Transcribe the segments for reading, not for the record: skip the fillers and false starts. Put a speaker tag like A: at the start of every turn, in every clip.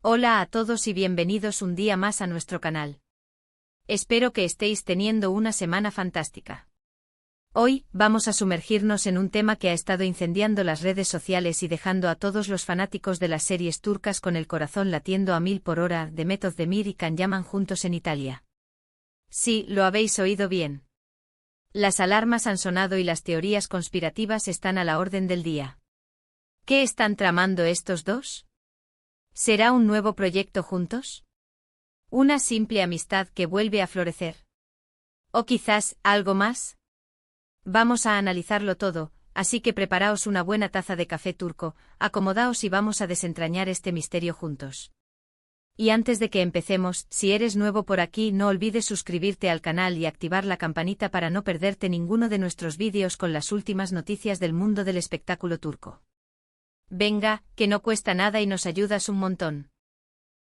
A: Hola a todos y bienvenidos un día más a nuestro canal. Espero que estéis teniendo una semana fantástica. Hoy, vamos a sumergirnos en un tema que ha estado incendiando las redes sociales y dejando a todos los fanáticos de las series turcas con el corazón latiendo a 1000 por hora. Demet Özdemir y Can Yaman juntos en Italia. Sí, lo habéis oído bien. Las alarmas han sonado y las teorías conspirativas están a la orden del día. ¿Qué están tramando estos dos? ¿Será un nuevo proyecto juntos? ¿Una simple amistad que vuelve a florecer? ¿O quizás algo más? Vamos a analizarlo todo, así que preparaos una buena taza de café turco, acomodaos y vamos a desentrañar este misterio juntos. Y antes de que empecemos, si eres nuevo por aquí no olvides suscribirte al canal y activar la campanita para no perderte ninguno de nuestros vídeos con las últimas noticias del mundo del espectáculo turco. Venga, que no cuesta nada y nos ayudas un montón.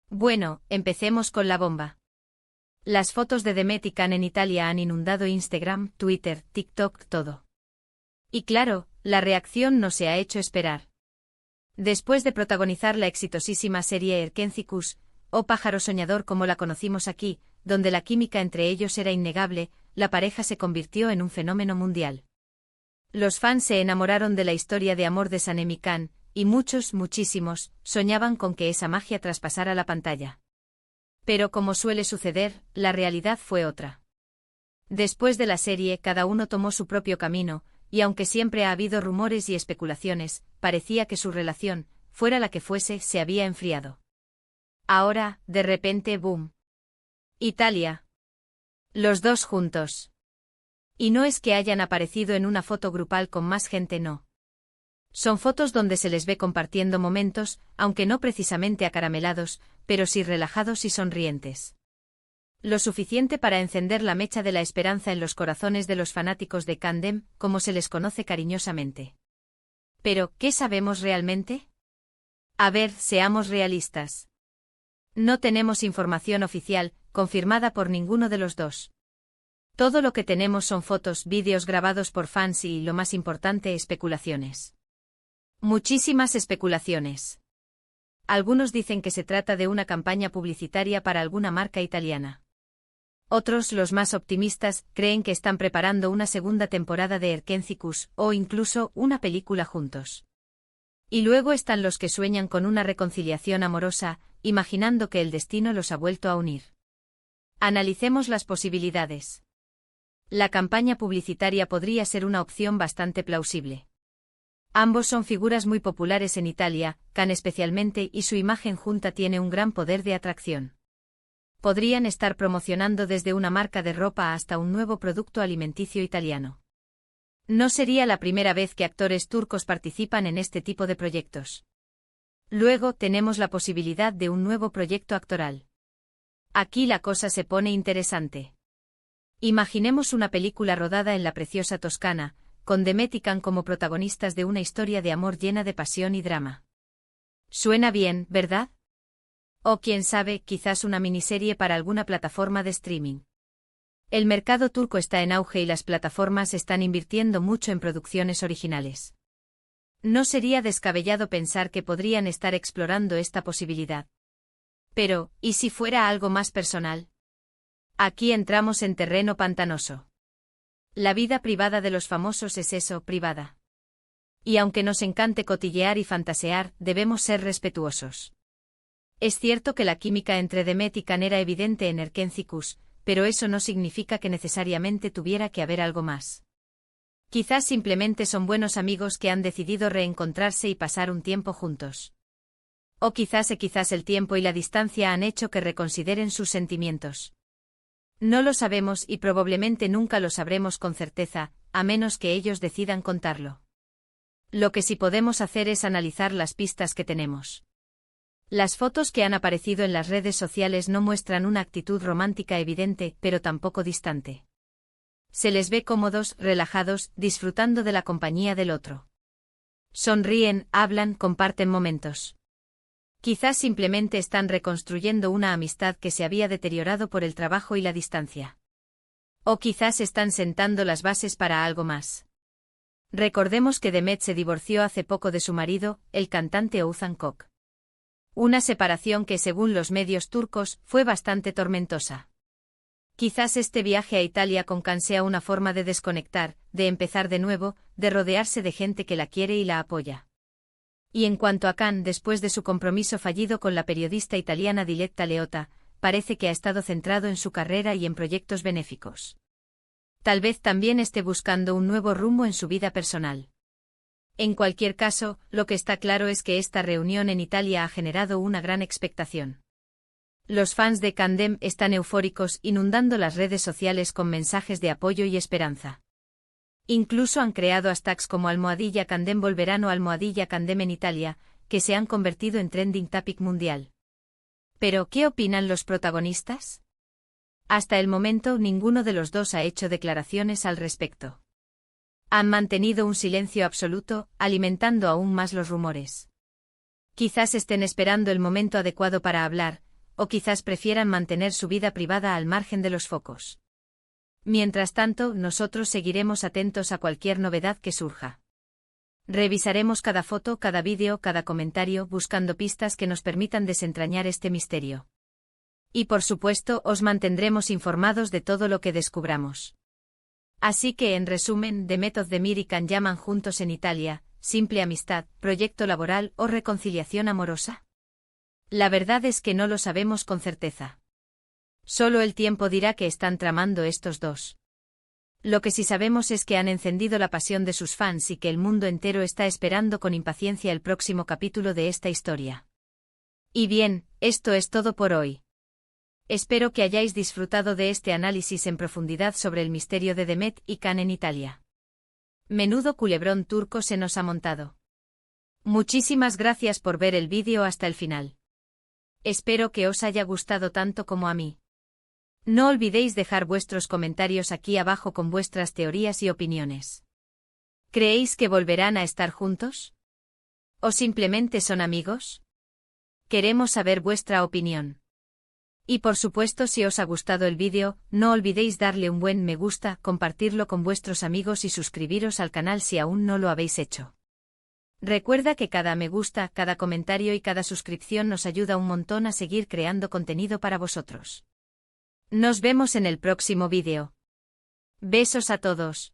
A: Bueno, empecemos con la bomba. Las fotos de Demet y Can en Italia han inundado Instagram, Twitter, TikTok, todo. Y claro, la reacción no se ha hecho esperar. Después de protagonizar la exitosísima serie Erkencikus, o Pájaro Soñador como la conocimos aquí, donde la química entre ellos era innegable, la pareja se convirtió en un fenómeno mundial. Los fans se enamoraron de la historia de amor de Sanem y Can, y muchísimos, soñaban con que esa magia traspasara la pantalla. Pero como suele suceder, la realidad fue otra. Después de la serie, cada uno tomó su propio camino, y aunque siempre ha habido rumores y especulaciones, parecía que su relación, fuera la que fuese, se había enfriado. Ahora, de repente, ¡boom! Italia. Los dos juntos. Y no es que hayan aparecido en una foto grupal con más gente, no. Son fotos donde se les ve compartiendo momentos, aunque no precisamente acaramelados, pero sí relajados y sonrientes. Lo suficiente para encender la mecha de la esperanza en los corazones de los fanáticos de Candem, como se les conoce cariñosamente. Pero, ¿qué sabemos realmente? A ver, seamos realistas. No tenemos información oficial, confirmada por ninguno de los dos. Todo lo que tenemos son fotos, vídeos grabados por fans y, lo más importante, especulaciones. Muchísimas especulaciones. Algunos dicen que se trata de una campaña publicitaria para alguna marca italiana. Otros, los más optimistas, creen que están preparando una segunda temporada de Erkencikus, o incluso una película juntos. Y luego están los que sueñan con una reconciliación amorosa, imaginando que el destino los ha vuelto a unir. Analicemos las posibilidades. La campaña publicitaria podría ser una opción bastante plausible. Ambos son figuras muy populares en Italia, Can especialmente, y su imagen junta tiene un gran poder de atracción. Podrían estar promocionando desde una marca de ropa hasta un nuevo producto alimenticio italiano. No sería la primera vez que actores turcos participan en este tipo de proyectos. Luego tenemos la posibilidad de un nuevo proyecto actoral. Aquí la cosa se pone interesante. Imaginemos una película rodada en la preciosa Toscana, con Demet y Can como protagonistas de una historia de amor llena de pasión y drama. Suena bien, ¿verdad? O quién sabe, quizás una miniserie para alguna plataforma de streaming. El mercado turco está en auge y las plataformas están invirtiendo mucho en producciones originales. No sería descabellado pensar que podrían estar explorando esta posibilidad. Pero, ¿y si fuera algo más personal? Aquí entramos en terreno pantanoso. La vida privada de los famosos es eso, privada. Y aunque nos encante cotillear y fantasear, debemos ser respetuosos. Es cierto que la química entre Demet y Can era evidente en Erkencikus, pero eso no significa que necesariamente tuviera que haber algo más. Quizás simplemente son buenos amigos que han decidido reencontrarse y pasar un tiempo juntos. O quizás el tiempo y la distancia han hecho que reconsideren sus sentimientos. No lo sabemos y probablemente nunca lo sabremos con certeza, a menos que ellos decidan contarlo. Lo que sí podemos hacer es analizar las pistas que tenemos. Las fotos que han aparecido en las redes sociales no muestran una actitud romántica evidente, pero tampoco distante. Se les ve cómodos, relajados, disfrutando de la compañía del otro. Sonríen, hablan, comparten momentos. Quizás simplemente están reconstruyendo una amistad que se había deteriorado por el trabajo y la distancia. O quizás están sentando las bases para algo más. Recordemos que Demet se divorció hace poco de su marido, el cantante Oğuzhan Koç. Una separación que, según los medios turcos, fue bastante tormentosa. Quizás este viaje a Italia con Can sea una forma de desconectar, de empezar de nuevo, de rodearse de gente que la quiere y la apoya. Y en cuanto a Can, después de su compromiso fallido con la periodista italiana Diletta Leotta, parece que ha estado centrado en su carrera y en proyectos benéficos. Tal vez también esté buscando un nuevo rumbo en su vida personal. En cualquier caso, lo que está claro es que esta reunión en Italia ha generado una gran expectación. Los fans de Candem están eufóricos, inundando las redes sociales con mensajes de apoyo y esperanza. Incluso han creado hashtags como #Candem volverán o #Candem en Italia, que se han convertido en trending topic mundial. Pero, ¿qué opinan los protagonistas? Hasta el momento ninguno de los dos ha hecho declaraciones al respecto. Han mantenido un silencio absoluto, alimentando aún más los rumores. Quizás estén esperando el momento adecuado para hablar, o quizás prefieran mantener su vida privada al margen de los focos. Mientras tanto, nosotros seguiremos atentos a cualquier novedad que surja. Revisaremos cada foto, cada vídeo, cada comentario, buscando pistas que nos permitan desentrañar este misterio. Y por supuesto, os mantendremos informados de todo lo que descubramos. Así que, en resumen, Demet Özdemir y Can Yaman juntos en Italia, simple amistad, proyecto laboral o reconciliación amorosa. La verdad es que no lo sabemos con certeza. Solo el tiempo dirá qué están tramando estos dos. Lo que sí sabemos es que han encendido la pasión de sus fans y que el mundo entero está esperando con impaciencia el próximo capítulo de esta historia. Y bien, esto es todo por hoy. Espero que hayáis disfrutado de este análisis en profundidad sobre el misterio de Demet y Can en Italia. Menudo culebrón turco se nos ha montado. Muchísimas gracias por ver el vídeo hasta el final. Espero que os haya gustado tanto como a mí. No olvidéis dejar vuestros comentarios aquí abajo con vuestras teorías y opiniones. ¿Creéis que volverán a estar juntos? ¿O simplemente son amigos? Queremos saber vuestra opinión. Y por supuesto, si os ha gustado el vídeo, no olvidéis darle un buen me gusta, compartirlo con vuestros amigos y suscribiros al canal si aún no lo habéis hecho. Recuerda que cada me gusta, cada comentario y cada suscripción nos ayuda un montón a seguir creando contenido para vosotros. Nos vemos en el próximo vídeo. Besos a todos.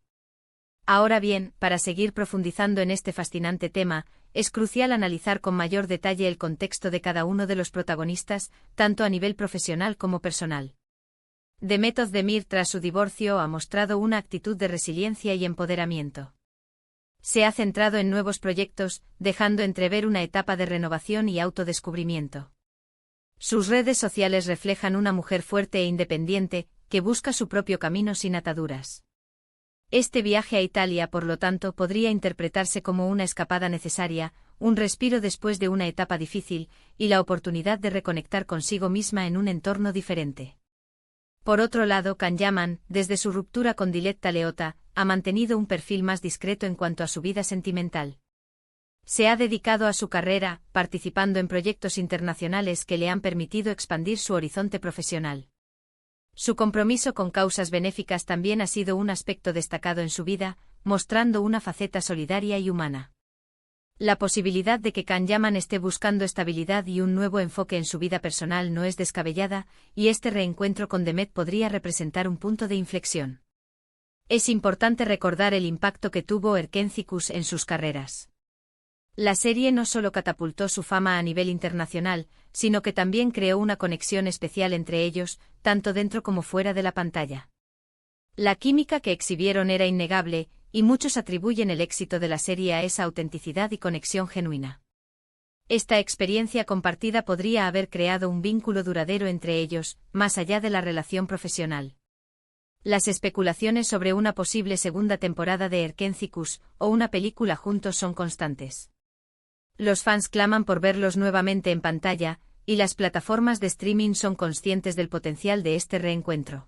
A: Ahora bien, para seguir profundizando en este fascinante tema, es crucial analizar con mayor detalle el contexto de cada uno de los protagonistas, tanto a nivel profesional como personal. Demet Özdemir, tras su divorcio, ha mostrado una actitud de resiliencia y empoderamiento. Se ha centrado en nuevos proyectos, dejando entrever una etapa de renovación y autodescubrimiento. Sus redes sociales reflejan una mujer fuerte e independiente, que busca su propio camino sin ataduras. Este viaje a Italia, por lo tanto, podría interpretarse como una escapada necesaria, un respiro después de una etapa difícil, y la oportunidad de reconectar consigo misma en un entorno diferente. Por otro lado, Can Yaman, desde su ruptura con Diletta Leotta, ha mantenido un perfil más discreto en cuanto a su vida sentimental. Se ha dedicado a su carrera, participando en proyectos internacionales que le han permitido expandir su horizonte profesional. Su compromiso con causas benéficas también ha sido un aspecto destacado en su vida, mostrando una faceta solidaria y humana. La posibilidad de que Can Yaman esté buscando estabilidad y un nuevo enfoque en su vida personal no es descabellada, y este reencuentro con Demet podría representar un punto de inflexión. Es importante recordar el impacto que tuvo Erkencikus en sus carreras. La serie no solo catapultó su fama a nivel internacional, sino que también creó una conexión especial entre ellos, tanto dentro como fuera de la pantalla. La química que exhibieron era innegable, y muchos atribuyen el éxito de la serie a esa autenticidad y conexión genuina. Esta experiencia compartida podría haber creado un vínculo duradero entre ellos, más allá de la relación profesional. Las especulaciones sobre una posible segunda temporada de Erkencikus o una película juntos son constantes. Los fans claman por verlos nuevamente en pantalla, y las plataformas de streaming son conscientes del potencial de este reencuentro.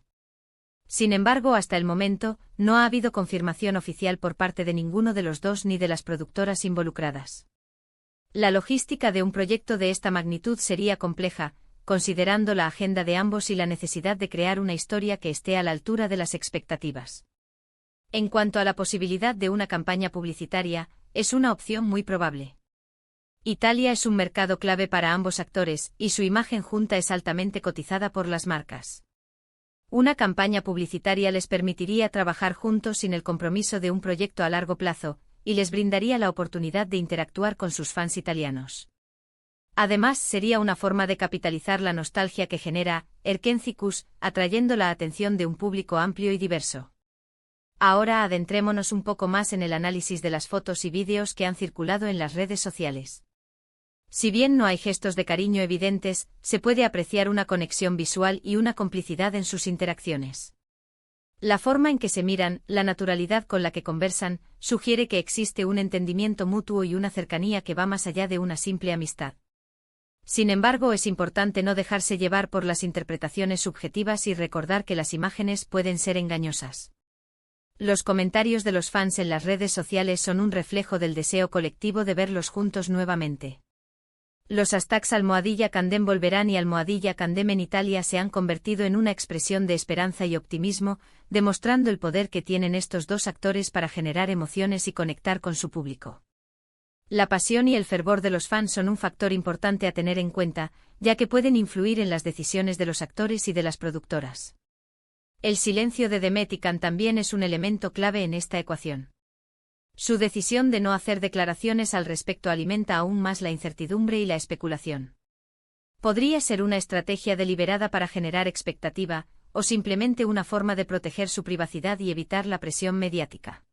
A: Sin embargo, hasta el momento, no ha habido confirmación oficial por parte de ninguno de los dos ni de las productoras involucradas. La logística de un proyecto de esta magnitud sería compleja, considerando la agenda de ambos y la necesidad de crear una historia que esté a la altura de las expectativas. En cuanto a la posibilidad de una campaña publicitaria, es una opción muy probable. Italia es un mercado clave para ambos actores, y su imagen junta es altamente cotizada por las marcas. Una campaña publicitaria les permitiría trabajar juntos sin el compromiso de un proyecto a largo plazo, y les brindaría la oportunidad de interactuar con sus fans italianos. Además, sería una forma de capitalizar la nostalgia que genera Erkencicus, atrayendo la atención de un público amplio y diverso. Ahora adentrémonos un poco más en el análisis de las fotos y vídeos que han circulado en las redes sociales. Si bien no hay gestos de cariño evidentes, se puede apreciar una conexión visual y una complicidad en sus interacciones. La forma en que se miran, la naturalidad con la que conversan, sugiere que existe un entendimiento mutuo y una cercanía que va más allá de una simple amistad. Sin embargo, es importante no dejarse llevar por las interpretaciones subjetivas y recordar que las imágenes pueden ser engañosas. Los comentarios de los fans en las redes sociales son un reflejo del deseo colectivo de verlos juntos nuevamente. Los hashtags #Candem volverán y #Candem en Italia se han convertido en una expresión de esperanza y optimismo, demostrando el poder que tienen estos dos actores para generar emociones y conectar con su público. La pasión y el fervor de los fans son un factor importante a tener en cuenta, ya que pueden influir en las decisiones de los actores y de las productoras. El silencio de Demet y Can también es un elemento clave en esta ecuación. Su decisión de no hacer declaraciones al respecto alimenta aún más la incertidumbre y la especulación. Podría ser una estrategia deliberada para generar expectativa, o simplemente una forma de proteger su privacidad y evitar la presión mediática.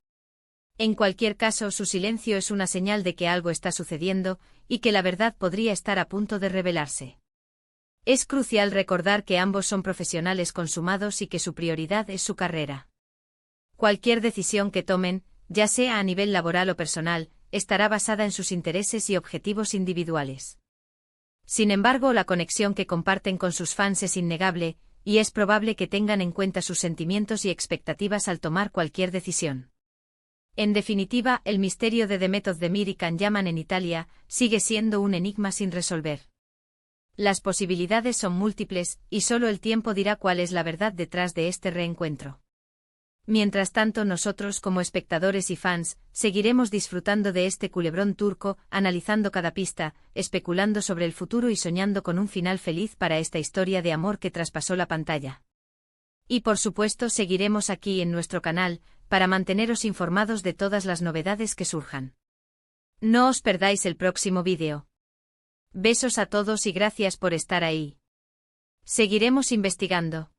A: En cualquier caso, su silencio es una señal de que algo está sucediendo, y que la verdad podría estar a punto de revelarse. Es crucial recordar que ambos son profesionales consumados y que su prioridad es su carrera. Cualquier decisión que tomen, ya sea a nivel laboral o personal, estará basada en sus intereses y objetivos individuales. Sin embargo, la conexión que comparten con sus fans es innegable, y es probable que tengan en cuenta sus sentimientos y expectativas al tomar cualquier decisión. En definitiva, el misterio de Demet Özdemir y Can Yaman en Italia sigue siendo un enigma sin resolver. Las posibilidades son múltiples, y solo el tiempo dirá cuál es la verdad detrás de este reencuentro. Mientras tanto, nosotros como espectadores y fans, seguiremos disfrutando de este culebrón turco, analizando cada pista, especulando sobre el futuro y soñando con un final feliz para esta historia de amor que traspasó la pantalla. Y por supuesto seguiremos aquí en nuestro canal, para manteneros informados de todas las novedades que surjan. No os perdáis el próximo vídeo. Besos a todos y gracias por estar ahí. Seguiremos investigando.